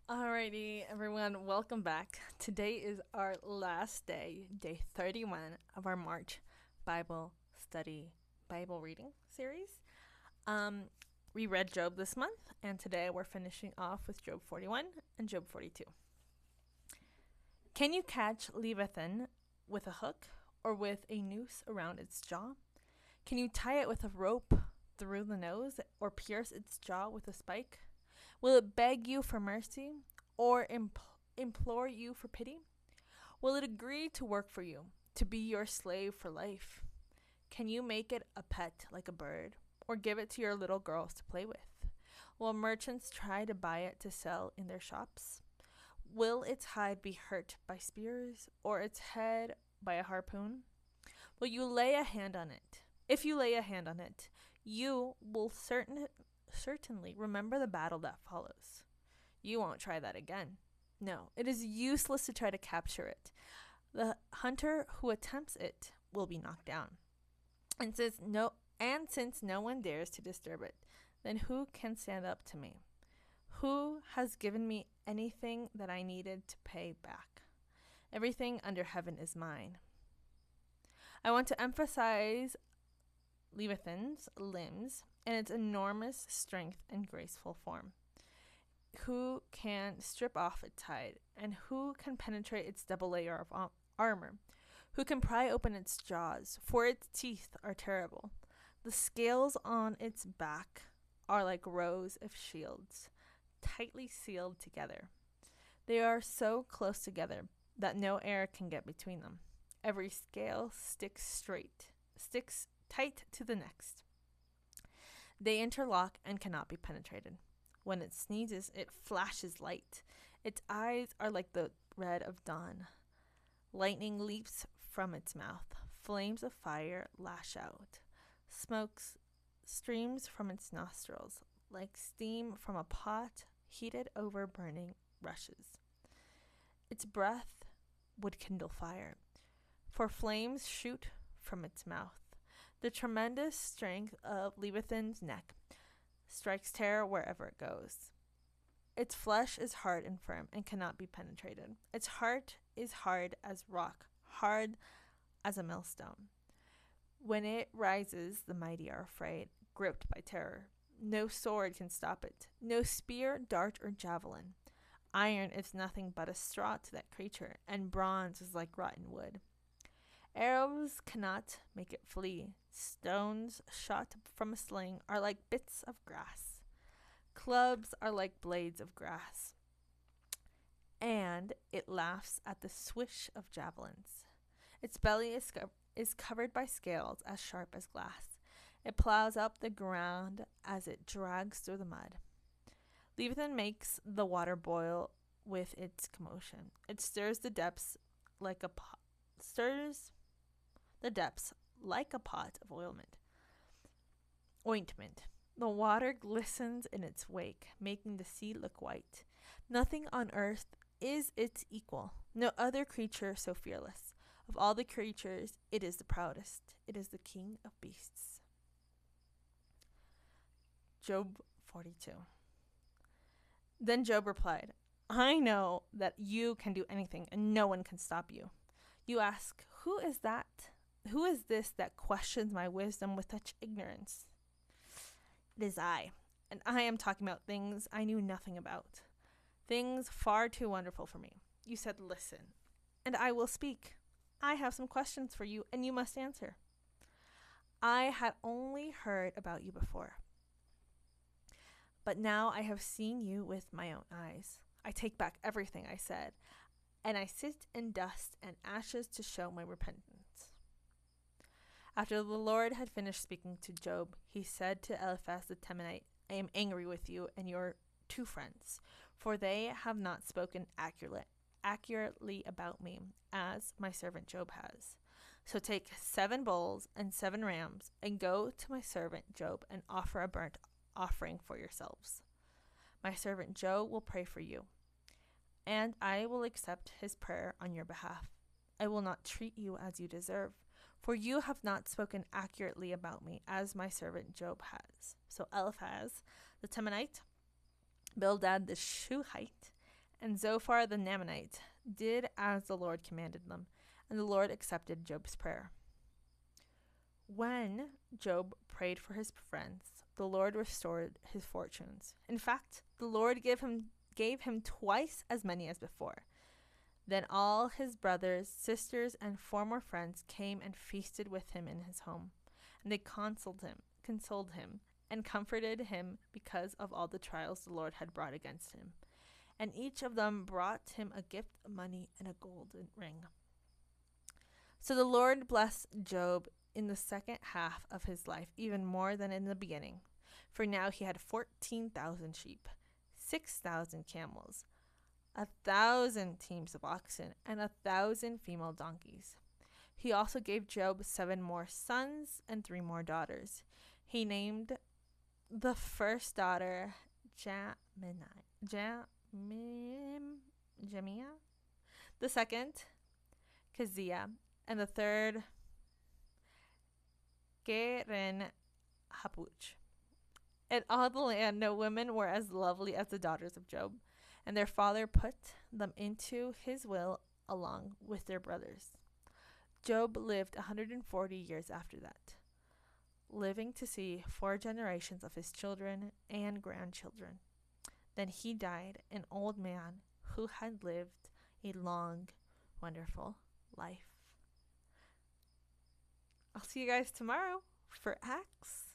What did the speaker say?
Alrighty, everyone, welcome back. Today is our last day, day 31 of our March Bible study, Bible reading series. Um, we read Job this month, and today we're finishing off with Job 41 and Job 42. Can you catch Leviathan with a hook or with a noose around its jaw? Can you tie it with a rope through the nose or pierce its jaw with a spike? Will it beg you for mercy or implore you for pity? Will it agree to work for you, to be your slave for life? Can you make it a pet like a bird or give it to your little girls to play with? Will merchants try to buy it to sell in their shops? Will its hide be hurt by spears or its head by a harpoon? Will you lay a hand on it? If you lay a hand on it, you will certainly remember the battle that follows. You won't try that again. No, it is useless to try to capture it. The hunter who attempts it will be knocked down. And since no one dares to disturb it, then who can stand up to me? Who has given me anything that I needed to pay back? Everything under heaven is mine. I want to emphasize Leviathan's limbs and its enormous strength and graceful form. Who can strip off its hide, and who can penetrate its double layer of armor? Who can pry open its jaws? For its teeth are terrible. The scales on its back are like rows of shields, tightly sealed together. They are so close together that no air can get between them. Every scale sticks tight to the next. They interlock and cannot be penetrated. When it sneezes, it flashes light. Its eyes are like the red of dawn. Lightning leaps from its mouth. Flames of fire lash out. Smoke streams from its nostrils, like steam from a pot heated over burning rushes. Its breath would kindle fire, for flames shoot from its mouth. The tremendous strength of Leviathan's neck strikes terror wherever it goes. Its flesh is hard and firm and cannot be penetrated. Its heart is hard as rock, hard as a millstone. When it rises, the mighty are afraid, gripped by terror. No sword can stop it, no spear, dart, or javelin. Iron is nothing but a straw to that creature, and bronze is like rotten wood. Arrows cannot make it flee. Stones shot from a sling are like bits of grass. Clubs are like blades of grass. And it laughs at the swish of javelins. Its belly is covered by scales as sharp as glass. It plows up the ground as it drags through the mud. Leviathan makes the water boil with its commotion. It stirs the depths like a pot. Stirs the depths like a pot of ointment. The water glistens in its wake, making the sea look white. Nothing on earth is its equal, no other creature so fearless. Of all the creatures, it is the proudest. It is the king of beasts. Job 42. Then Job replied, I know that you can do anything and no one can stop you. You ask, who is that? Who is this that questions my wisdom with such ignorance? It is I, and I am talking about things I knew nothing about, things far too wonderful for me. You said, listen, and I will speak. I have some questions for you, and you must answer. I had only heard about you before, but now I have seen you with my own eyes. I take back everything I said, and I sit in dust and ashes to show my repentance. After the Lord had finished speaking to Job, he said to Eliphaz the Temanite, I am angry with you and your two friends, for they have not spoken accurately about me, as my servant Job has. So take 7 bulls and 7 rams, and go to my servant Job and offer a burnt offering for yourselves. My servant Job will pray for you, and I will accept his prayer on your behalf. I will not treat you as you deserve, for you have not spoken accurately about me, as my servant Job has. So Eliphaz the Temanite Bildad the Shuhite, and Zophar the Naamanite did as the Lord commanded them, and the Lord accepted Job's prayer. When Job prayed for his friends, the Lord restored his fortunes. In fact, the Lord gave him twice as many as before. Then all his brothers, sisters, and former friends came and feasted with him in his home, and they consoled him, and comforted him because of all the trials the Lord had brought against him. And each of them brought him a gift of money and a golden ring. So the Lord blessed Job in the second half of his life even more than in the beginning, for now he had 14,000 sheep, 6,000 camels, 1,000 teams of oxen, and 1,000 female donkeys. He also gave Job 7 more sons and 3 more daughters. He named the first daughter Jemiah, the second Keziah, and the third Keren Hapuch. In all the land, no women were as lovely as the daughters of Job, and their father put them into his will along with their brothers. Job lived 140 years after that, living to see 4 generations of his children and grandchildren. Then he died, an old man who had lived a long, wonderful life. I'll see you guys tomorrow for Acts.